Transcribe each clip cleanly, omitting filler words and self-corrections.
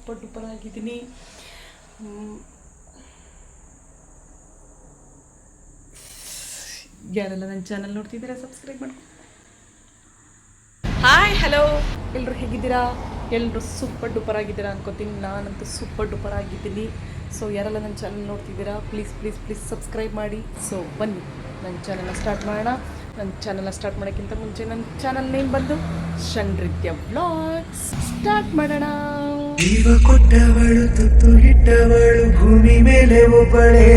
Super duper ಆಗಿದ್ದೀನಿ. ಯಾರೆಲ್ಲ ನನ್ನ ಚಾನಲ್ ನೋಡ್ತಿದ್ದೀರಾ ಸಬ್ಸ್ಕ್ರೈಬ್ ಮಾಡ್ಕೊ. ಹಾಯ್ ಹಲೋ, ಎಲ್ಲರೂ ಹೇಗಿದ್ದೀರಾ? ಎಲ್ಲರೂ ಸೂಪರ್ ಡೂಪರ್ ಆಗಿದ್ದೀರಾ ಅನ್ಕೋತೀನಿ. ನಾನಂತೂ ಸೂಪರ್ ಡೂಪರ್ ಆಗಿದ್ದೀನಿ. ಸೊ ಯಾರೆಲ್ಲ ನನ್ನ ಚಾನಲ್ ನೋಡ್ತಿದ್ದೀರಾ ಪ್ಲೀಸ್ ಪ್ಲೀಸ್ ಪ್ಲೀಸ್ ಸಬ್ಸ್ಕ್ರೈಬ್ ಮಾಡಿ. ಸೊ ಬನ್ನಿ ನನ್ನ ಚಾನಲ್ನ ಸ್ಟಾರ್ಟ್ ಮಾಡೋಣ. ನನ್ನ ಚಾನಲ್ನ ಸ್ಟಾರ್ಟ್ ಮಾಡೋಕ್ಕಿಂತ ಮುಂಚೆ ನನ್ನ ಚಾನಲ್ ನೇಮ್ ಬಂದು ಷಣ್ರಿತ್ಯ ವ್ಲಾಗ್ಸ್. ಸ್ಟಾರ್ಟ್ ಮಾಡೋಣ. ಜೀವ ಕೊಟ್ಟವಳು ತುತ್ತು ಇಟ್ಟವಳು ಭೂಮಿ ಮೇಲೆ ಒಬ್ಬಳೇ.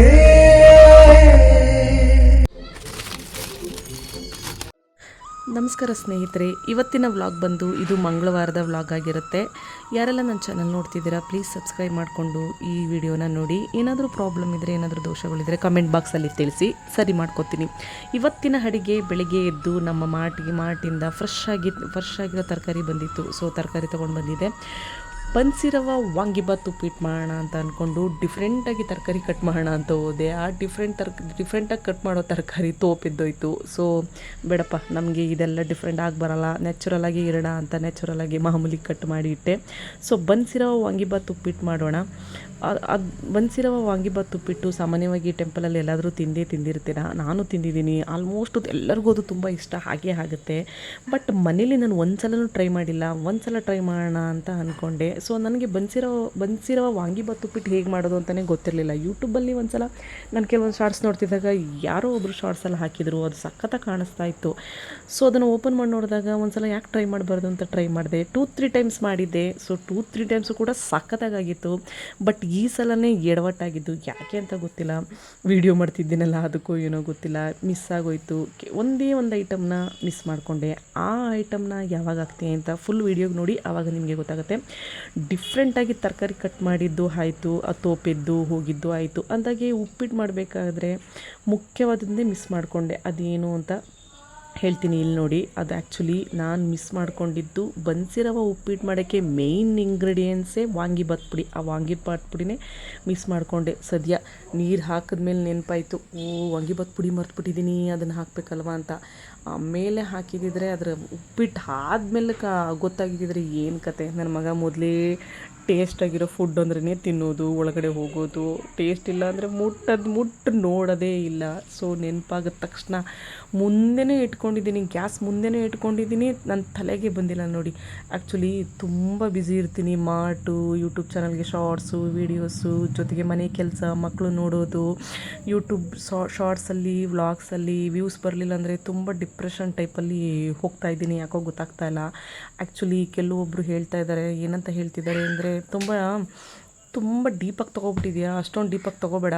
ನಮಸ್ಕಾರ ಸ್ನೇಹಿತರೆ, ಇವತ್ತಿನ ವ್ಲಾಗ್ ಬಂದು ಇದು ಮಂಗಳವಾರದ ವ್ಲಾಗ್ ಆಗಿರುತ್ತೆ. ಯಾರೆಲ್ಲ ನನ್ನ ಚಾನಲ್ ನೋಡ್ತಿದ್ದೀರಾ ಪ್ಲೀಸ್ ಸಬ್ಸ್ಕ್ರೈಬ್ ಮಾಡಿಕೊಂಡು ಈ ವಿಡಿಯೋನ ನೋಡಿ. ಏನಾದರೂ ಪ್ರಾಬ್ಲಮ್ ಇದ್ದರೆ, ಏನಾದರೂ ದೋಷಗಳಿದ್ದರೆ ಕಮೆಂಟ್ ಬಾಕ್ಸಲ್ಲಿ ತಿಳಿಸಿ, ಸರಿ ಮಾಡ್ಕೊತೀನಿ. ಇವತ್ತಿನ ಅಡಿಗೆ ಬೆಳಿಗ್ಗೆ ಎದ್ದು ನಮ್ಮ ಮಾಟಿಂದ ಫ್ರೆಶ್ ಆಗಿರೋ ತರಕಾರಿ ಬಂದಿತ್ತು. ಸೊ ತರಕಾರಿ ತೊಗೊಂಡು ಬಂದಿದ್ದೆ. ಬನ್ಸಿರವ ವಾಂಗಿಬಾತ್ ಉಪ್ಪಿಟ್ಟು ಮಾಡೋಣ ಅಂತ ಅಂದ್ಕೊಂಡು ಡಿಫ್ರೆಂಟಾಗಿ ತರಕಾರಿ ಕಟ್ ಮಾಡೋಣ ಅಂತ ಹೋದೆ. ಆ ಡಿಫ್ರೆಂಟಾಗಿ ಕಟ್ ಮಾಡೋ ತರಕಾರಿ ತೋಪಿದ್ದೋಯ್ತು. ಸೊ ಬೇಡಪ್ಪ, ನಮಗೆ ಇದೆಲ್ಲ ಡಿಫ್ರೆಂಟ್ ಆಗಿ ಬರೋಲ್ಲ, ನ್ಯಾಚುರಲಾಗಿ ಇರೋಣ ಅಂತ ನ್ಯಾಚುರಲಾಗಿ ಮಾಮೂಲಿ ಕಟ್ ಮಾಡಿ ಇಟ್ಟೆ. ಸೊ ಬನ್ಸಿರವ ವಾಂಗಿಬಾತ್ ಉಪ್ಪಿಟ್ಟು ಮಾಡೋಣ. ಅದು ಬನ್ಸಿರವ ವಾಂಗಿಬಾತ್ ಉಪ್ಪಿಟ್ಟು ಸಾಮಾನ್ಯವಾಗಿ ಟೆಂಪಲಲ್ಲಿ ಎಲ್ಲಾದರೂ ತಿಂದಿರ್ತೀರ. ನಾನು ತಿಂದಿದ್ದೀನಿ. ಆಲ್ಮೋಸ್ಟ್ ಎಲ್ಲರಿಗೂ ಅದು ತುಂಬ ಇಷ್ಟ ಹಾಗೇ ಆಗುತ್ತೆ. ಬಟ್ ಮನೇಲಿ ನಾನು ಒಂದ್ಸಲನೂ ಟ್ರೈ ಮಾಡಿಲ್ಲ. ಒಂದ್ಸಲ ಟ್ರೈ ಮಾಡೋಣ ಅಂತ ಅಂದ್ಕೊಂಡೆ. ಸೊ ನನಗೆ ಬನ್ಸಿರವ ವಾಂಗಿಬಾತ್ ಉಪ್ಪಿಟ್ಟು ಹೇಗೆ ಮಾಡೋದು ಅಂತಲೇ ಗೊತ್ತಿರಲಿಲ್ಲ. ಯೂಟ್ಯೂಬಲ್ಲಿ ಒಂದ್ಸಲ ನಾನು ಕೆಲವೊಂದು ಶಾರ್ಟ್ಸ್ ನೋಡ್ತಿದ್ದಾಗ ಯಾರೋ ಒಬ್ಬರು ಶಾರ್ಟ್ಸಲ್ಲಿ ಹಾಕಿದ್ರು, ಅದು ಸಖತ್ತಾಗಿ ಕಾಣಿಸ್ತಾ ಇತ್ತು. ಸೊ ಅದನ್ನು ಓಪನ್ ಮಾಡಿ ನೋಡಿದಾಗ ಒಂದ್ಸಲ ಯಾಕೆ ಟ್ರೈ ಮಾಡಬಾರ್ದು ಅಂತ ಟ್ರೈ ಮಾಡಿದೆ. 2-3 ಟೈಮ್ಸ್ ಮಾಡಿದ್ದೆ. ಸೊ 2-3 ಟೈಮ್ಸು ಕೂಡ ಸಖತ್ತಾಗಿತ್ತು. ಬಟ್ ಈ ಸಲನೇ ಎಡವಟ್ಟಾಗಿದ್ದು, ಯಾಕೆ ಅಂತ ಗೊತ್ತಿಲ್ಲ. ವಿಡಿಯೋ ಮಾಡ್ತಿದ್ದೀನಲ್ಲ ಅದಕ್ಕೂ ಏನೋ ಗೊತ್ತಿಲ್ಲ, ಮಿಸ್ ಆಗೋಯ್ತು. ಒಂದೇ ಒಂದು ಐಟಮ್ನ ಮಿಸ್ ಮಾಡಿಕೊಂಡೆ. ಆ ಐಟಮ್ನ ಯಾವಾಗ ಹಾಕ್ತೀನಿ ಅಂತ ಫುಲ್ ವೀಡಿಯೋಗೆ ನೋಡಿ, ಆವಾಗ ನಿಮಗೆ ಗೊತ್ತಾಗುತ್ತೆ. ಡಿಫ್ರೆಂಟಾಗಿ ತರಕಾರಿ ಕಟ್ ಮಾಡಿದ್ದು ಆಯಿತು, ಅದು ತೋಪಿದ್ದು ಹೋಗಿದ್ದು ಆಯಿತು. ಅಂದಾಗೆ ಉಪ್ಪಿಟ್ಟು ಮಾಡಬೇಕಾದ್ರೆ ಮುಖ್ಯವಾದದ್ದೇ ಮಿಸ್ ಮಾಡಿಕೊಂಡೆ. ಅದೇನು ಅಂತ ಹೇಳ್ತೀನಿ ಇಲ್ಲಿ ನೋಡಿ. ಅದು ಆ್ಯಕ್ಚುಲಿ ನಾನು ಮಿಸ್ ಮಾಡ್ಕೊಂಡಿದ್ದು ಬನ್ಸಿರವ ಉಪ್ಪಿಟ್ಟು ಮಾಡೋಕ್ಕೆ ಮೇಯ್ನ್ ಇಂಗ್ರೀಡಿಯೆಂಟ್ಸೇ ವಾಂಗಿಬಾತ್ ಪುಡಿ. ಆ ವಾಂಗಿಬಾತ್ ಪುಡಿನೇ ಮಿಸ್ ಮಾಡಿಕೊಂಡೆ. ಸದ್ಯ ನೀರು ಹಾಕಿದ್ಮೇಲೆ ನೆನಪಾಯಿತು, ವಾಂಗಿಬಾತ್ ಪುಡಿ ಮರ್ತ್ಬಿಟ್ಟಿದ್ದೀನಿ, ಅದನ್ನು ಹಾಕಬೇಕಲ್ವ ಅಂತ. ಆಮೇಲೆ ಹಾಕಿದಿದ್ರೆ ಅದರ ಉಪ್ಪಿಟ್ಟು ಆದಮೇಲೆ ಗೊತ್ತಾಗಿದ್ದರೆ ಏನು ಕತೆ. ನನ್ನ ಮಗ ಮೊದಲೇ ಟೇಸ್ಟಾಗಿರೋ ಫುಡ್ ಅಂದ್ರೇ ತಿನ್ನೋದು, ಒಳಗಡೆ ಹೋಗೋದು. ಟೇಸ್ಟ್ ಇಲ್ಲ ಅಂದರೆ ಮುಟ್ಟು ನೋಡೋದೇ ಇಲ್ಲ. ಸೊ ನೆನಪಾಗಿದ ತಕ್ಷಣ ಮುಂದೆನೇ ಇಟ್ಕೊಂಡಿದ್ದೀನಿ, ಗ್ಯಾಸ್ ಮುಂದೆನೇ ಇಟ್ಕೊಂಡಿದ್ದೀನಿ. ನನ್ನ ತಲೆಗೆ ಬಂದಿಲ್ಲ ನೋಡಿ. ಆ್ಯಕ್ಚುಲಿ ತುಂಬ ಬ್ಯುಸಿ ಇರ್ತೀನಿ. ಯೂಟ್ಯೂಬ್ ಚಾನಲ್ಗೆ ಶಾರ್ಟ್ಸು, ವೀಡಿಯೋಸು, ಜೊತೆಗೆ ಮನೆ ಕೆಲಸ, ಮಕ್ಕಳು ನೋಡೋದು. ಯೂಟ್ಯೂಬ್ ಶಾರ್ಟ್ಸಲ್ಲಿ, ವ್ಲಾಗ್ಸಲ್ಲಿ ವ್ಯೂಸ್ ಬರಲಿಲ್ಲ ಅಂದರೆ ತುಂಬ ಡಿಪ್ರೆಷನ್ ಟೈಪಲ್ಲಿ ಹೋಗ್ತಾಯಿದ್ದೀನಿ. ಯಾಕೋ ಗೊತ್ತಾಗ್ತಾ ಇಲ್ಲ. ಆ್ಯಕ್ಚುಲಿ ಕೆಲವೊಬ್ಬರು ಹೇಳ್ತಾ ಇದ್ದಾರೆ, ಏನಂತ ಹೇಳ್ತಿದ್ದಾರೆ ಅಂದರೆ, ತುಂಬ ಡೀಪಾಗಿ ತೊಗೊಬಿಟ್ಟಿದೆಯಾ, ಅಷ್ಟೊಂದು ಡೀಪಾಗಿ ತೊಗೋಬೇಡ.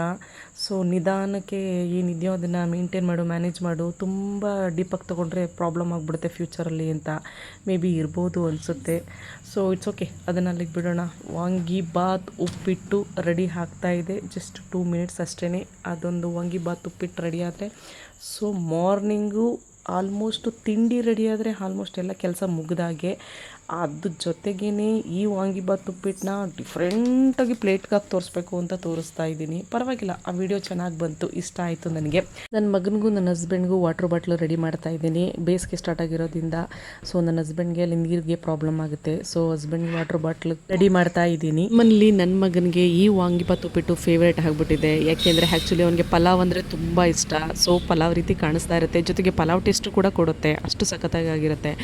ಸೊ ನಿಧಾನಕ್ಕೆ ಏನಿದೆಯೋ ಅದನ್ನು ಮೇಂಟೈನ್ ಮಾಡು, ಮ್ಯಾನೇಜ್ ಮಾಡು. ತುಂಬ ಡೀಪಾಗಿ ತೊಗೊಂಡ್ರೆ ಪ್ರಾಬ್ಲಮ್ ಆಗಿಬಿಡುತ್ತೆ ಫ್ಯೂಚರಲ್ಲಿ ಅಂತ ಮೇ ಬಿ ಇರ್ಬೋದು ಅನಿಸುತ್ತೆ. ಸೊ ಇಟ್ಸ್ ಓಕೆ, ಅದನ್ನು ಅಲ್ಲಿಗೆ ಬಿಡೋಣ. ವಾಂಗಿಬಾತ್ ಉಪ್ಪಿಟ್ಟು ರೆಡಿ ಆಗ್ತಾಯಿದೆ. ಜಸ್ಟ್ 2 ಮಿನಿಟ್ಸ್ ಅಷ್ಟೇ. ಅದೊಂದು ವಾಂಗಿಬಾತ್ ಉಪ್ಪಿಟ್ಟು ರೆಡಿ ಆದರೆ, ಸೊ ಮಾರ್ನಿಂಗು ಆಲ್ಮೋಸ್ಟ್ ತಿಂಡಿ ರೆಡಿ ಆದರೆ ಆಲ್ಮೋಸ್ಟ್ ಎಲ್ಲ ಕೆಲಸ ಮುಗಿದಾಗೆ. ಅದ್ರ ಜೊತೆಗೇ ಈ ವಾಂಗಿಬಾತ್ ಉಪ್ಪಿಟ್ಟನ್ನ ಡಿಫ್ರೆಂಟಾಗಿ ಪ್ಲೇಟ್ಗೆ ಹಾಕಿ ತೋರಿಸ್ಬೇಕು ಅಂತ ತೋರಿಸ್ತಾ ಇದ್ದೀನಿ. ಪರವಾಗಿಲ್ಲ, ಆ ವಿಡಿಯೋ ಚೆನ್ನಾಗಿ ಬಂತು, ಇಷ್ಟ ಆಯಿತು ನನಗೆ. ನನ್ನ ಮಗನಿಗೂ ನನ್ನ ಹಸ್ಬೆಂಡ್ಗೂ ವಾಟರ್ ಬಾಟ್ಲು ರೆಡಿ ಮಾಡ್ತಾ ಇದ್ದೀನಿ. ಬೇಸಿಗೆ ಸ್ಟಾರ್ಟ್ ಆಗಿರೋದ್ರಿಂದ ಸೊ ನನ್ನ ಹಸ್ಬೆಂಡ್ಗೆ ಅಲ್ಲಿ ನೀರಿಗೆ ಪ್ರಾಬ್ಲಮ್ ಆಗುತ್ತೆ. ಸೊ ಹಸ್ಬೆಂಡ್ಗೆ ವಾಟರ್ ಬಾಟ್ಲು ರೆಡಿ ಮಾಡ್ತಾ ಇದ್ದೀನಿ. ಮನೇಲಿ ನನ್ನ ಮಗನಿಗೆ ಈ ವಾಂಗಿಬಾತ್ ಉಪ್ಪಿಟ್ಟು ಫೇವ್ರೇಟ್ ಆಗಿಬಿಟ್ಟಿದೆ. ಯಾಕೆಂದರೆ ಆ್ಯಕ್ಚುಲಿ ಅವನಿಗೆ ಪಲಾವ್ ಅಂದರೆ ತುಂಬ ಇಷ್ಟ. ಸೊ ಪಲಾವ್ ರೀತಿ ಕಾಣಿಸ್ತಾ ಇರುತ್ತೆ, ಜೊತೆಗೆ ಪಲಾವ್ ಟೇಸ್ಟ್ ಕೂಡ ಕೊಡುತ್ತೆ, ಅಷ್ಟು ಸಖತ್ತಾಗಿರುತ್ತೆ.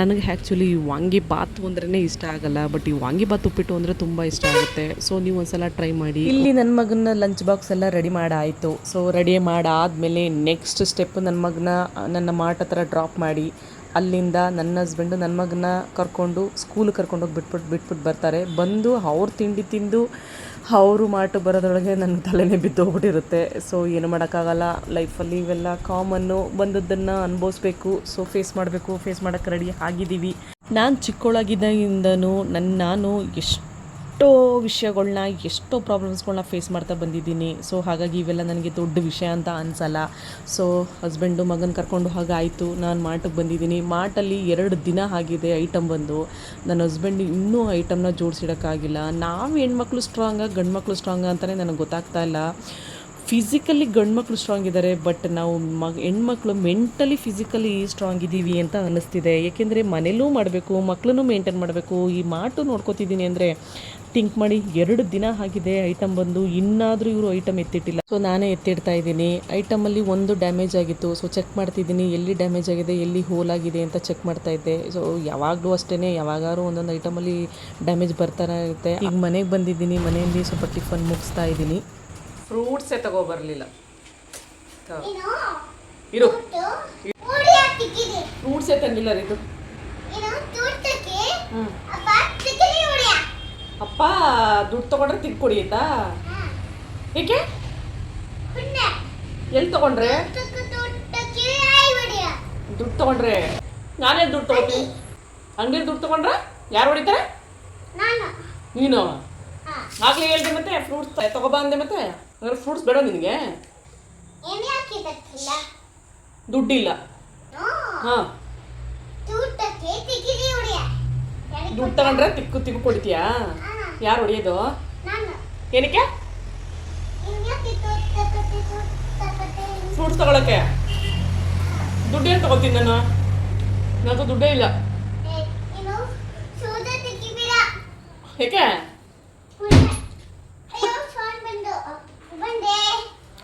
ನನಗೆ ಆ್ಯಕ್ಚುಲಿ ವಾಂಗಿಬಾತ್ ಅಂದ್ರೇ ಇಷ್ಟ ಆಗಲ್ಲ, ಬಟ್ ಈ ವಾಂಗಿಬಾತ್ ಉಪ್ಪಿಟ್ಟು ಅಂದರೆ ತುಂಬ ಇಷ್ಟ ಆಗುತ್ತೆ. ಸೊ ನೀವು ಒಂದ್ಸಲ ಟ್ರೈ ಮಾಡಿ. ಇಲ್ಲಿ ನನ್ನ ಮಗನ ಲಂಚ್ ಬಾಕ್ಸ್ ಎಲ್ಲ ರೆಡಿ ಮಾಡಾಯಿತು. ಸೊ ರೆಡಿ ಮಾಡಾದಮೇಲೆ ನೆಕ್ಸ್ಟ್ ಸ್ಟೆಪ್ ನನ್ನ ಮಾರ್ಟ್ ಹತ್ರ ಡ್ರಾಪ್ ಮಾಡಿ, ಅಲ್ಲಿಂದ ನನ್ನ ಹಸ್ಬೆಂಡು ನನ್ನ ಮಗನ ಸ್ಕೂಲಿಗೆ ಕರ್ಕೊಂಡೋಗಿ ಬಿಟ್ಬಿಟ್ಟು ಬರ್ತಾರೆ. ಬಂದು ಅವ್ರ ತಿಂಡಿ ತಿಂದು ಅವರು ಮಾಟು ಬರೋದ್ರೊಳಗೆ ನನ್ನ ತಲೆನೇ ಬಿದ್ದೋಗ್ಬಿಟ್ಟಿರುತ್ತೆ. ಸೊ ಏನು ಮಾಡೋಕ್ಕಾಗಲ್ಲ, ಲೈಫಲ್ಲಿ ಇವೆಲ್ಲ ಕಾಮನ್ನು. ಬಂದದ್ದನ್ನು ಅನುಭವಿಸ್ಬೇಕು. ಸೊ ಫೇಸ್ ಮಾಡೋಕ್ಕೆ ರೆಡಿ ಆಗಿದ್ದೀವಿ. ನಾನು ಚಿಕ್ಕವಳಾಗಿದ್ದಾಗಿಂದನೂ ನಾನು ಎಷ್ಟೋ ವಿಷಯಗಳನ್ನ, ಎಷ್ಟೋ ಪ್ರಾಬ್ಲಮ್ಸ್ಗಳನ್ನ ಫೇಸ್ ಮಾಡ್ತಾ ಬಂದಿದ್ದೀನಿ. ಸೊ ಹಾಗಾಗಿ ಇವೆಲ್ಲ ನನಗೆ ದೊಡ್ಡ ವಿಷಯ ಅಂತ ಅನಿಸಲ್ಲ. ಸೊ ಹಸ್ಬೆಂಡು ಮಗನ ಕರ್ಕೊಂಡು ಹಾಗಾಯಿತು, ನಾನು ಮಾರ್ಟಿಗೆ ಬಂದಿದ್ದೀನಿ. ಮಾರ್ಟಲ್ಲಿ 2 ದಿನ ಆಗಿದೆ ಐಟಮ್ ಬಂದು. ನನ್ನ ಹಸ್ಬೆಂಡ್ ಇನ್ನೂ ಐಟಮ್ನ ಜೋಡಿಸಿಡೋಕ್ಕಾಗಿಲ್ಲ. ನಾವು ಹೆಣ್ಮಕ್ಳು ಸ್ಟ್ರಾಂಗ, ಗಂಡು ಮಕ್ಕಳು ಸ್ಟ್ರಾಂಗ ಅಂತಲೇ ನನಗೆ ಗೊತ್ತಾಗ್ತಾ ಇಲ್ಲ. ಫಿಸಿಕಲಿ ಗಂಡು ಮಕ್ಕಳು ಸ್ಟ್ರಾಂಗ್ ಇದ್ದಾರೆ, ಬಟ್ ನಾವು ಹೆಣ್ಮಕ್ಳು ಮೆಂಟಲಿ ಫಿಸಿಕಲಿ ಸ್ಟ್ರಾಂಗ್ ಇದ್ದೀವಿ ಅಂತ ಅನ್ನಿಸ್ತಿದೆ. ಏಕೆಂದರೆ ಮನೇಲೂ ಮಾಡಬೇಕು, ಮಕ್ಕಳನ್ನೂ ಮೇಂಟೈನ್ ಮಾಡಬೇಕು. ಈ ಮಾಟು ನೋಡ್ಕೋತಿದ್ದೀನಿ ಅಂದರೆ ಥಿಂಕ್ ಮಾಡಿ 2 ದಿನ ಆಗಿದೆ ಐಟಮ್ ಬಂದು, ಇನ್ನಾದರೂ ಇವರು ಐಟಮ್ ಎತ್ತಿಟ್ಟಿಲ್ಲ. ಸೊ ನಾನೇ ಎತ್ತಿಡ್ತಾ ಇದ್ದೀನಿ. ಐಟಮಲ್ಲಿ ಒಂದು ಡ್ಯಾಮೇಜ್ ಆಗಿತ್ತು. ಸೊ ಚೆಕ್ ಮಾಡ್ತಿದ್ದೀನಿ ಎಲ್ಲಿ ಡ್ಯಾಮೇಜ್ ಆಗಿದೆ, ಎಲ್ಲಿ ಹೋಲ್ ಆಗಿದೆ ಅಂತ ಚೆಕ್ ಮಾಡ್ತಾ ಇದ್ದೆ. ಸೊ ಯಾವಾಗಲೂ ಅಷ್ಟೇ, ಯಾವಾಗಾದ್ರೂ ಒಂದೊಂದು ಐಟಮಲ್ಲಿ ಡ್ಯಾಮೇಜ್ ಬರ್ತಾನೆ ಇರುತ್ತೆ. ಈಗ ಮನೆಗೆ ಬಂದಿದ್ದೀನಿ, ಮನೆಯಲ್ಲಿ ಸ್ವಲ್ಪ ಟಿಫನ್ ಮುಗಿಸ್ತಾ ಇದ್ದೀನಿ. ಫ್ರೂಟ್ಸೇ ತಗೋಬರಲಿಲ್ಲ ಇರು, ಫ್ರೂಟ್ಸೇ ತಂದಿಲ್ಲ ಇದು. ಅಪ್ಪ ದುಡ್ಡು ತಗೊಂಡ್ರೆ ತಿನ್ಕೊಡಿ ಆಯ್ತಾ? ಏಕೆ? ಎಲ್ಲಿ ತಗೊಂಡ್ರೆ? ದುಡ್ಡು ತಗೊಂಡ್ರೆ ನಾನೇ ದುಡ್ಡು ತಗೋತೀನಿ. ಅಂಗಡಿ ದುಡ್ಡು ತಗೊಂಡ್ರೆ ಯಾರು ಹೊಡಿತಾರೆ? ನೀನು ಆಗ್ಲೇ ಹೇಳ್ದೆ ಮತ್ತೆ ಫ್ರೂಟ್ಸ್ ತಗೋಬಾ ಅಂದೆ. ಮತ್ತೆ ಅಂದ್ರೆ ಫ್ರೂಟ್ಸ್ ಬೇಡ ನಿನಗೆ? ದುಡ್ಡಿಲ್ಲ. ಹಾಂ, ದುಡ್ಡು ತಗೊಂಡ್ರೆ ತಿಕ್ಕು ಕೊಡ್ತೀಯಾ? ಯಾರು ಹೊಡಿಯೋದು? ಏನಕ್ಕೆ? ಫ್ರೂಟ್ಸ್ ತಗೊಳಕ್ಕೆ ದುಡ್ಡು ಏನು ತಗೋತೀನಿ ನಾನು? ನನಗೂ ದುಡ್ಡೇ ಇಲ್ಲ. ಏಕೆ?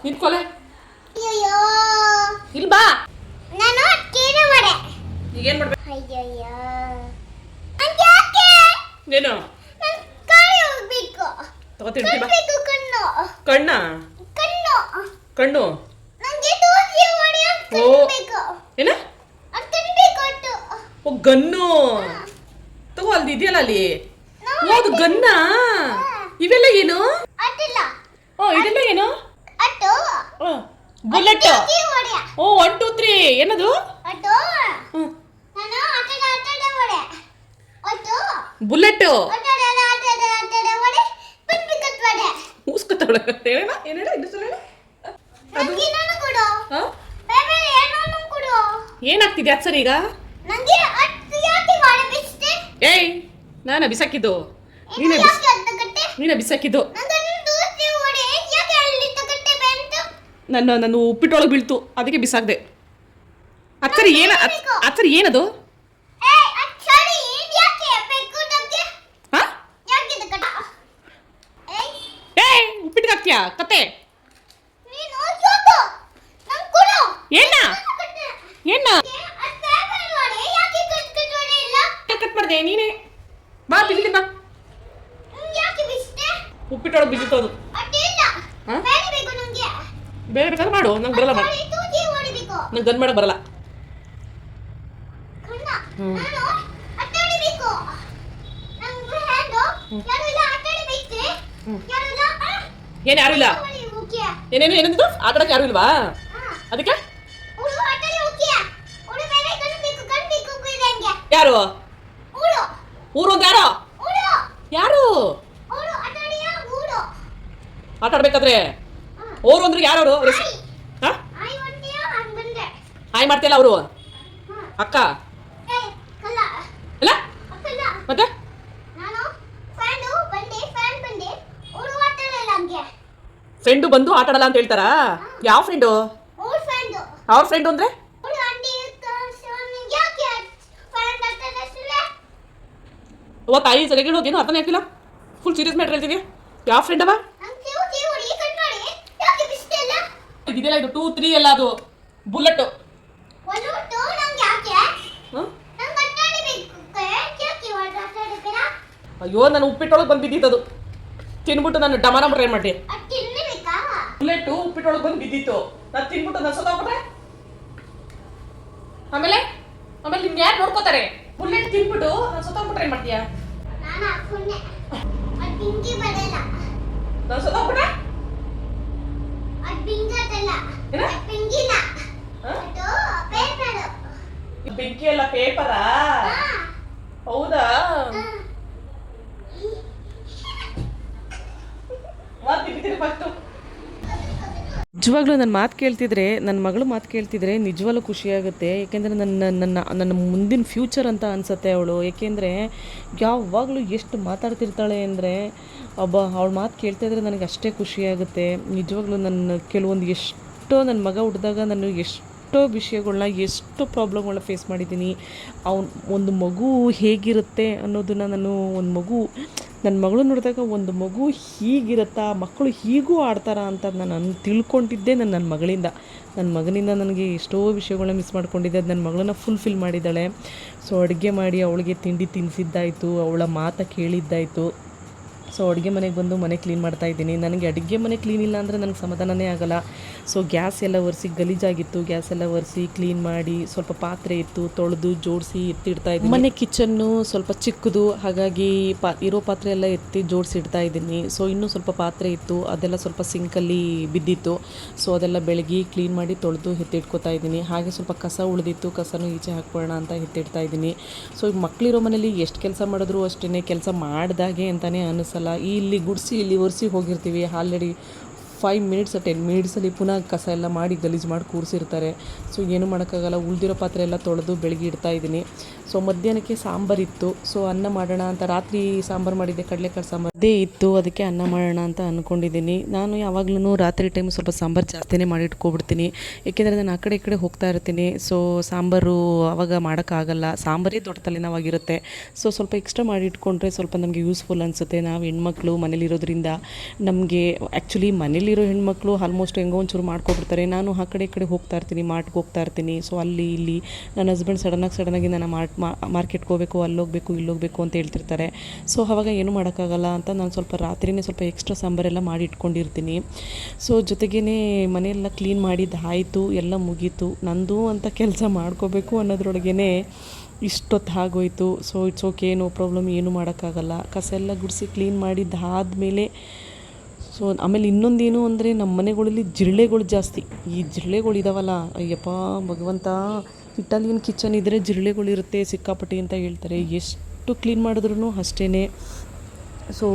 ನಿಂತ್ಕೊಲೆ, ಇಲ್ಲಿ ಬಾ. ಈಗೇನು ಮಾಡ್ಬೇಕು? ಏನು ತಗೋತೀನಿ? ಕಣ್ಣ ಕಣ್ಣು ಓ ಏನ? ಓ ಗನ್ನು ತಗೋ, ಅಲ್ಲಿ ಇದೆಯಲ್ಲ ಅಲ್ಲಿ. ಓ ಅದು ಗನ್ನ. ಇವೆಲ್ಲ ಏನು? ಓ ಇದೆಲ್ಲ ಏನು? ಬುಲೆಟ್. ಓ 1 2 3 ಏನದು? ಬುಲೆಟ್. ಊಸ್ಕೊತಾಳ. ಹೇಳ ಏನು ಹೇಳ? ಇದು ಹೇಳ. ಏನಾಗ್ತಿದೆ ಅದು ಸರಿ ಈಗ? ಏಯ್ ನಾನ ಬಿಸಾಕಿದ್ದು? ನೀನ ಬಿಸಾಕಿದ್ದು? ನನ್ನ ಉಪ್ಪಿಟ್ಟೊಳಗೆ ಬೀಳ್ತು, ಅದಕ್ಕೆ ಬಿಸಾಕ್ದೆ. ಅಚ್ಚರಿ ಏನ? ಅಚ್ಚರಿ ಏನದು? ಉಪ್ಪಿಟ್ಟಿಗೆ ಹಾಕ್ತೀಯಾ ಕತೆ? ಏನ ಏನ ಕಟ್ ಮಾಡಿದೆ ನೀನೇ? ಬಾ ಬಿಲ್ಲಿ ಬಾ. ಉಪ್ಪಿಟ್ಟೊಳಗೆ ಬಿದ್ದಿತ್ತು ಅದು. ಬೇರೆ ಬೇಕಾದ್ರೆ ಮಾಡು, ನಂಗೆ ಬರಲ್ಲ. ನಂಗೆ ಗನ್ ಮಾಡಕ್ ಬರಲ್ಲ. ಏನು ಯಾರು ಇಲ್ಲ? ಏನೇನು ಏನಂದಿದ್ದು? ಆಟ ಆಡಕ್ಕೆ ಯಾರು ಇಲ್ವಾ? ಅದಕ್ಕೆ ಯಾರು? ಊರು ಒಂದು ಯಾರು? ಯಾರು ಆಟ ಆಡ್ಬೇಕಾದ್ರೆ ಅವರು ಅಂದ್ರೆ ಯಾರವರು? ಹಾಯ್ ಮಾಡ್ತಿಲ್ಲ ಅವರು? ಅಕ್ಕ ಅಲ್ಲ ಮತ್ತೆ? ಫ್ರೆಂಡು ಬಂದು ಆಟ ಆಡಲ್ಲ ಅಂತ ಹೇಳ್ತಾರಾ? ಯಾವ ಫ್ರೆಂಡು? ಅವ್ರ ಫ್ರೆಂಡು ಅಂದ್ರೆ ತಾಯಿ ಸರಿಯಾಗಿ ಹೇಳೋದೇನು ಅರ್ಥನೇ ಆಗ್ತಿಲ್ಲ. ಫುಲ್ ಸೀರಿಯಸ್ ಮ್ಯಾಟ್ರ್ ಹೇಳ್ತೀವಿ. ಯಾವ ಫ್ರೆಂಡ್ ಅವ? ಇದೆಲ್ಲ ಇದು 2 3 ಎಲ್ಲ ಅದು ಬುಲೆಟ್. ಅಯ್ಯೋ ನಾನು ಉಪ್ಪಿಟ್ಟೊಳಗೆ ಬಂದು ಬಿದ್ದಿತ್ತು. ತಿನ್ಬಿಟ್ಟು ನಾನು ಡಮಾರ ಏನ್ ಮಾಡಿ ಬುಲೆಟ್ ಉಪ್ಪಿಟ್ಟೊಳಗೆ ಬಂದು ಬಿದ್ದಿತ್ತು. ನಾನು ತಿನ್ಬಿಟ್ಟು ನಾನು ಸೋತಾಗ್ಬಿಟ್ರೆ ಆಮೇಲೆ ನಿಮ್ಗೆ ಯಾರು ನೋಡ್ಕೋತಾರೆ? ಬುಲೆಟ್ ತಿನ್ಬಿಟ್ಟು ನಾನು ಸೋತಾಗ್ಬಿಟ್ರೆ ಏನ್ ಮಾಡ್ತೀಯಾ? ನಾನು ಸೋತಾಗ್ಬಿಟ್ರೆ ಬೆಂಕಿ ಎಲ್ಲ ಪೇಪರಾ? ಹೌದಾ? ನಿಜವಾಗ್ಲೂ ನನ್ನ ಮಾತು ಕೇಳ್ತಿದ್ರೆ, ನನ್ನ ಮಗಳು ಮಾತು ಕೇಳ್ತಿದ್ರೆ ನಿಜವಾಗ್ಲೂ ಖುಷಿಯಾಗುತ್ತೆ. ಏಕೆಂದರೆ ನನ್ನ ಮುಂದಿನ ಫ್ಯೂಚರ್ ಅಂತ ಅನಿಸುತ್ತೆ ಅವಳು. ಏಕೆಂದರೆ ಯಾವಾಗಲೂ ಎಷ್ಟು ಮಾತಾಡ್ತಿರ್ತಾಳೆ ಅಂದರೆ ಅವಳ ಮಾತು ಕೇಳ್ತಾಯಿದ್ರೆ ನನಗೆ ಅಷ್ಟೇ ಖುಷಿಯಾಗುತ್ತೆ. ನಿಜವಾಗ್ಲೂ ಎಷ್ಟೋ ನನ್ನ ಮಗ ಹುಟ್ಟಿದಾಗ ನಾನು ಎಷ್ಟೋ ವಿಷಯಗಳನ್ನ, ಎಷ್ಟೋ ಪ್ರಾಬ್ಲಮ್ಗಳನ್ನ ಫೇಸ್ ಮಾಡಿದ್ದೀನಿ. ಒಂದು ಮಗು ಹೇಗಿರುತ್ತೆ ಅನ್ನೋದನ್ನು ನಾನು, ಒಂದು ಮಗು ನನ್ನ ಮಗಳು ನೋಡಿದಾಗ ಒಂದು ಮಗು ಹೀಗಿರುತ್ತಾ, ಮಕ್ಕಳು ಹೀಗೂ ಆಡ್ತಾರಾ ಅಂತ ನಾನು ತಿಳ್ಕೊಂಡಿದ್ದೆ ನನ್ನ ಮಗಳಿಂದ. ನನ್ನ ಮಗನಿಂದ ನನಗೆ ಎಷ್ಟೋ ವಿಷಯಗಳನ್ನ ಮಿಸ್ ಮಾಡ್ಕೊಂಡಿದ್ದೆ. ಅದು ನನ್ನ ಮಗಳನ್ನ ಫುಲ್ಫಿಲ್ ಮಾಡಿದ್ದಾಳೆ. ಸೊ ಅಡುಗೆ ಮಾಡಿ ಅವಳಿಗೆ ತಿಂಡಿ ತಿನ್ನಿಸಿದ್ದಾಯಿತು, ಅವಳ ಮಾತು ಕೇಳಿದ್ದಾಯಿತು. ಸೊ ಅಡುಗೆ ಮನೆಗೆ ಬಂದು ಮನೆ ಕ್ಲೀನ್ ಮಾಡ್ತಾಯಿದ್ದೀನಿ. ನನಗೆ ಅಡುಗೆ ಮನೆ ಕ್ಲೀನ್ ಇಲ್ಲ ಅಂದರೆ ನನಗೆ ಸಮಾಧಾನನೇ ಆಗೋಲ್ಲ. ಸೊ ಗ್ಯಾಸ್ ಎಲ್ಲ ಒರೆಸಿ ಗಲೀಜಾಗಿತ್ತು, ಗ್ಯಾಸ್ ಎಲ್ಲ ಒರೆಸಿ ಕ್ಲೀನ್ ಮಾಡಿ, ಸ್ವಲ್ಪ ಪಾತ್ರೆ ಇತ್ತು ತೊಳೆದು ಜೋಡಿಸಿ ಎತ್ತಿಡ್ತಾಯಿದ್ದೀನಿ. ಮನೆ ಕಿಚನ್ನು ಸ್ವಲ್ಪ ಚಿಕ್ಕದು, ಹಾಗಾಗಿ ಇರೋ ಪಾತ್ರೆ ಎಲ್ಲ ಎತ್ತಿ ಜೋಡಿಸಿ ಇಡ್ತಾಯಿದ್ದೀನಿ. ಸೊ ಇನ್ನೂ ಸ್ವಲ್ಪ ಪಾತ್ರೆ ಇತ್ತು, ಅದೆಲ್ಲ ಸ್ವಲ್ಪ ಸಿಂಕಲ್ಲಿ ಬಿದ್ದಿತ್ತು. ಸೊ ಅದೆಲ್ಲ ಬೆಳಗ್ಗೆ ಕ್ಲೀನ್ ಮಾಡಿ ತೊಳೆದು ಎತ್ತಿಟ್ಕೊತಾ ಇದ್ದೀನಿ. ಹಾಗೆ ಸ್ವಲ್ಪ ಕಸ ಉಳಿದಿತ್ತು, ಕಸನೂ ಈಚೆ ಹಾಕ್ಕೊಳ್ಳೋಣ ಅಂತ ಎತ್ತಿಡ್ತಾ ಇದ್ದೀನಿ. ಸೊ ಈಗ ಮಕ್ಕಳಿರೋ ಮನೇಲಿ ಎಷ್ಟು ಕೆಲಸ ಮಾಡಿದ್ರು ಅಷ್ಟೇ, ಕೆಲಸ ಮಾಡಿದಾಗೆ ಅಂತಲೇ ಅನ್ನಿಸಲ್ಲ. ಇಲ್ಲಿ ಗುಡಿಸಿ ಇಲ್ಲಿ ಒರೆಸಿ ಹೋಗಿರ್ತೀವಿ, ಆಲ್ರೆಡಿ 5 ಮಿನಿಟ್ಸ್ 10 ಮಿನಿಟ್ಸಲ್ಲಿ ಪುನಃ ಕಸ ಎಲ್ಲ ಮಾಡಿ ಗಲೀಜು ಮಾಡಿ ಕೂರಿಸಿರ್ತಾರೆ. ಸೊ ಏನು ಮಾಡೋಕ್ಕಾಗಲ್ಲ. ಉಳಿದಿರೋ ಪಾತ್ರೆ ಎಲ್ಲ ತೊಳೆದು ಬೆಳಗ್ಗೆ ಇಡ್ತಾಯಿದ್ದೀನಿ. ಸೊ ಮಧ್ಯಾಹ್ನಕ್ಕೆ ಸಾಂಬಾರಿತ್ತು. ಸೊ ಅನ್ನ ಮಾಡೋಣ ಅಂತ, ರಾತ್ರಿ ಸಾಂಬಾರು ಮಾಡಿದ್ದೆ, ಕಡಲೆಕಾಳು ಸಾಂಬಾರು ಅದೇ ಇತ್ತು, ಅದಕ್ಕೆ ಅನ್ನ ಮಾಡೋಣ ಅಂತ ಅಂದ್ಕೊಂಡಿದ್ದೀನಿ. ನಾನು ಯಾವಾಗಲೂ ರಾತ್ರಿ ಟೈಮ್ ಸ್ವಲ್ಪ ಸಾಂಬಾರು ಜಾಸ್ತಿನೇ ಮಾಡಿ ಇಟ್ಕೊಬಿಡ್ತೀನಿ. ಏಕೆಂದರೆ ನಾನು ಆ ಕಡೆ ಈ ಕಡೆ ಹೋಗ್ತಾ ಇರ್ತೀನಿ. ಸೊ ಸಾಂಬಾರು ಆವಾಗ ಮಾಡೋಕ್ಕಾಗಲ್ಲ, ಸಾಂಬಾರೇ ದೊಡ್ಡ ತಲೆನೋವಾಗಿರುತ್ತೆ. ಸೊ ಸ್ವಲ್ಪ ಎಕ್ಸ್ಟ್ರಾ ಮಾಡಿ ಇಟ್ಕೊಂಡ್ರೆ ಸ್ವಲ್ಪ ನಮಗೆ ಯೂಸ್ಫುಲ್ ಅನಿಸುತ್ತೆ. ನಾವು ಹೆಣ್ಮಕ್ಳು ಮನೇಲಿರೋದ್ರಿಂದ ನಮಗೆ ಆ್ಯಕ್ಚುಲಿ ಮನೇಲಿರೋ ಹೆಣ್ಮಕ್ಳು ಆಲ್ಮೋಸ್ಟ್ ಹೆಂಗೋ ಒಂಚೂರು ಮಾಡ್ಕೊಬಿಡ್ತಾರೆ. ನಾನು ಆ ಕಡೆ ಈ ಕಡೆ ಹೋಗ್ತಾ ಇರ್ತೀನಿ, ಮಾರ್ಟ್ಗೆ ಹೋಗ್ತಾ ಇರ್ತೀನಿ. ಸೊ ಅಲ್ಲಿ ಇಲ್ಲಿ ನನ್ನ ಹಸ್ಬೆಂಡ್ ಸಡನ್ನಾಗಿ ನಾನು ಮಾರ್ಕೆಟ್ಗೆ ಹೋಗಬೇಕು, ಅಲ್ಲೋಗಬೇಕು ಇಲ್ಲೋಗಬೇಕು ಅಂತ ಹೇಳ್ತಿರ್ತಾರೆ. ಸೊ ಆವಾಗ ಏನು ಮಾಡೋಕ್ಕಾಗಲ್ಲ ಅಂತ ನಾನು ಸ್ವಲ್ಪ ರಾತ್ರಿಯೇ ಸ್ವಲ್ಪ ಎಕ್ಸ್ಟ್ರಾ ಸಾಂಬಾರೆಲ್ಲ ಮಾಡಿ ಇಟ್ಕೊಂಡಿರ್ತೀನಿ. ಸೊ ಜೊತೆಗೇ ಮನೆಯೆಲ್ಲ ಕ್ಲೀನ್ ಮಾಡಿದ್ದಾಯಿತು, ಎಲ್ಲ ಮುಗೀತು. ನಂದು ಅಂತ ಕೆಲಸ ಮಾಡ್ಕೋಬೇಕು ಅನ್ನೋದ್ರೊಳಗೇ ಇಷ್ಟೊತ್ತು ಆಗೋಯ್ತು. So it's okay, no problem, ಏನು ಮಾಡೋಕ್ಕಾಗಲ್ಲ. ಕಸ ಎಲ್ಲ ಗುಡಿಸಿ ಕ್ಲೀನ್ ಮಾಡಿದ್ದಾದಮೇಲೆ ಸೊ ಆಮೇಲೆ ಇನ್ನೊಂದೇನು ಅಂದರೆ ನಮ್ಮ ಮನೆಗಳಲ್ಲಿ ಜಿರಳೆಗಳು ಜಾಸ್ತಿ. ಈ ಜಿರಳೆಗಳು ಇದಾವಲ್ಲ, ಅಯ್ಯಪ್ಪ ಭಗವಂತ, ಇಟಾಲಿಯನ್ ಕಿಚನ್ ಇದ್ದರೆ ಜಿರಳೆಗಳಿರುತ್ತೆ ಸಿಕ್ಕಾಪಟ್ಟೆ ಅಂತ ಹೇಳ್ತಾರೆ. ಎಷ್ಟು ಕ್ಲೀನ್ ಮಾಡಿದ್ರೂ ಅಷ್ಟೇ. ಸೊ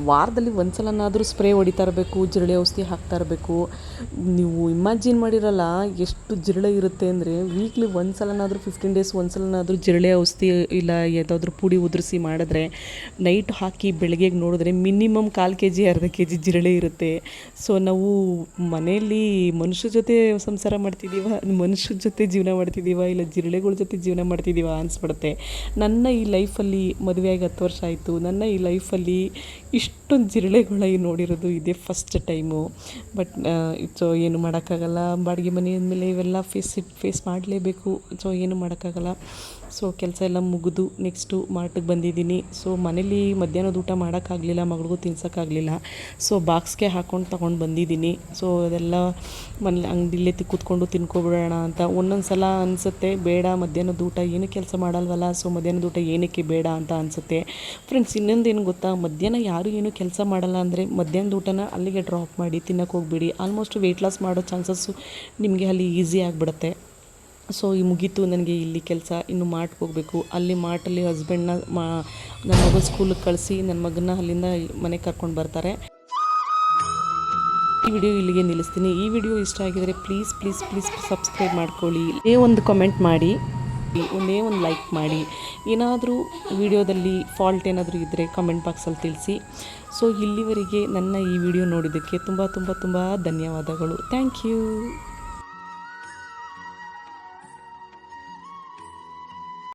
ವಾರದಲ್ಲಿ ಒಂದು ಸಲನಾದರೂ ಸ್ಪ್ರೇ ಹೊಡಿತಾ ಇರಬೇಕು, ಜಿರಳೆ ಔಷಧಿ ಹಾಕ್ತಾ ಇರಬೇಕು. ನೀವು ಇಮ್ಯಾಜಿನ್ ಮಾಡಿರಲ್ಲ ಎಷ್ಟು ಜಿರಳೆ ಇರುತ್ತೆ ಅಂದರೆ, ವೀಕ್ಲಿ ಒಂದು ಸಲನಾದರೂ 15 ಡೇಸ್ ಒಂದು ಸಲನಾದರೂ ಜಿರಳೆ ಔಷಧಿ ಇಲ್ಲ ಯಾವುದಾದ್ರೂ ಪುಡಿ ಉದುರಿಸಿ ಮಾಡಿದ್ರೆ, ನೈಟ್ ಹಾಕಿ ಬೆಳಗ್ಗೆಗೆ ನೋಡಿದ್ರೆ ಮಿನಿಮಮ್ 1/4 kg 1/2 kg ಜಿರಳೆ ಇರುತ್ತೆ. ಸೊ ನಾವು ಮನೆಯಲ್ಲಿ ಮನುಷ್ಯರ ಜೊತೆ ಸಂಸಾರ ಮಾಡ್ತಿದ್ದೀವ, ಮನುಷ್ಯರ ಜೊತೆ ಜೀವನ ಮಾಡ್ತಿದ್ದೀವ, ಇಲ್ಲ ಜಿರಳೆಗಳ ಜೊತೆ ಜೀವನ ಮಾಡ್ತಿದ್ದೀವ ಅನಿಸ್ಬಿಡುತ್ತೆ. ನನ್ನ ಈ ಲೈಫಲ್ಲಿ ಮದುವೆಯಾಗಿ 10 ವರ್ಷ ಆಯಿತು. ನನ್ನ ಈ ಲೈಫಲ್ಲಿ ಇಷ್ಟೊಂದು ಜಿರಳೆಗಳ ನೋಡಿರೋದು ಇದೇ ಫಸ್ಟ್ ಟೈಮು. ಬಟ್ ಸೊ ಏನು ಮಾಡೋಕ್ಕಾಗಲ್ಲ, ಬಾಡಿಗೆ ಮನೆ ಅಂದಮೇಲೆ ಇವೆಲ್ಲ ಫೇಸ್ ಮಾಡಲೇಬೇಕು. ಸೊ ಏನು ಮಾಡೋಕ್ಕಾಗಲ್ಲ. ಸೊ ಕೆಲಸ ಎಲ್ಲ ಮುಗಿದು ನೆಕ್ಸ್ಟು ಮಾರ್ಟಿಗೆ ಬಂದಿದ್ದೀನಿ. ಸೊ ಮನೇಲಿ ಮಧ್ಯಾಹ್ನದ ಊಟ ಮಾಡೋಕ್ಕಾಗಲಿಲ್ಲ, ಮಗಳಿಗೂ ತಿನ್ಸೋಕ್ಕಾಗಲಿಲ್ಲ. ಸೊ ಬಾಕ್ಸ್ಗೆ ಹಾಕ್ಕೊಂಡು ತೊಗೊಂಡು ಬಂದಿದ್ದೀನಿ. ಸೊ ಅದೆಲ್ಲ ಮನೇಲಿ ಅಂಗಡಿಲೇ ಕೂತ್ಕೊಂಡು ತಿನ್ಕೊಬಿಡೋಣ ಅಂತ. ಒಂದೊಂದು ಸಲ ಅನಿಸುತ್ತೆ, ಬೇಡ ಮಧ್ಯಾಹ್ನದ ಊಟ ಏನು ಕೆಲಸ ಮಾಡಲ್ವಲ್ಲ, ಸೊ ಮಧ್ಯಾಹ್ನದ ಊಟ ಏನಕ್ಕೆ ಬೇಡ ಅಂತ ಅನಿಸುತ್ತೆ. ಫ್ರೆಂಡ್ಸ್ ಇನ್ನೊಂದೇನು ಗೊತ್ತಾ, ಮಧ್ಯಾಹ್ನ ಯಾರು ಏನೂ ಕೆಲಸ ಮಾಡಲ್ಲ ಅಂದರೆ ಮಧ್ಯಾಹ್ನದ ಊಟನ ಅಲ್ಲಿಗೆ ಡ್ರಾಪ್ ಮಾಡಿ ತಿನ್ನೋಕೆ ಹೋಗ್ಬಿಡಿ. ಆಲ್ಮೋಸ್ಟ್ ವೆಯ್ಟ್ ಲಾಸ್ ಮಾಡೋ ಚಾನ್ಸಸ್ಸು ನಿಮಗೆ ಅಲ್ಲಿ ಈಸಿ ಆಗಿಬಿಡುತ್ತೆ. ಸೊ ಈ ಮುಗೀತು ನನಗೆ ಇಲ್ಲಿ ಕೆಲಸ. ಇನ್ನು ಮಾರ್ಟ್ಗೆ ಹೋಗಬೇಕು. ಅಲ್ಲಿ ಮಾರ್ಟಲ್ಲಿ ಹಸ್ಬೆಂಡ್ನ ನನ್ನ ಮಗನ ಸ್ಕೂಲಿಗೆ ಕಳಿಸಿ ನನ್ನ ಮಗನ ಅಲ್ಲಿಂದ ಮನೆಗೆ ಕರ್ಕೊಂಡು ಬರ್ತಾರೆ. ಈ ವಿಡಿಯೋ ಇಲ್ಲಿಗೆ ನಿಲ್ಲಿಸ್ತೀನಿ. ಈ ವಿಡಿಯೋ ಇಷ್ಟ ಆಗಿದರೆ ಪ್ಲೀಸ್ ಪ್ಲೀಸ್ ಪ್ಲೀಸ್ ಸಬ್ಸ್ಕ್ರೈಬ್ ಮಾಡ್ಕೊಳ್ಳಿ. ಒಂದು ಕಮೆಂಟ್ ಮಾಡಿ, ಒಂದೇ ಒಂದು ಲೈಕ್ ಮಾಡಿ. ಏನಾದರೂ ವಿಡಿಯೋದಲ್ಲಿ ಫಾಲ್ಟ್ ಏನಾದರೂ ಇದ್ದರೆ ಕಮೆಂಟ್ ಬಾಕ್ಸಲ್ಲಿ ತಿಳಿಸಿ. ಸೊ ಇಲ್ಲಿವರೆಗೆ ನನ್ನ ಈ ವಿಡಿಯೋ ನೋಡಿದ್ದಕ್ಕೆ ತುಂಬ ತುಂಬ ತುಂಬ ಧನ್ಯವಾದಗಳು. Thank you.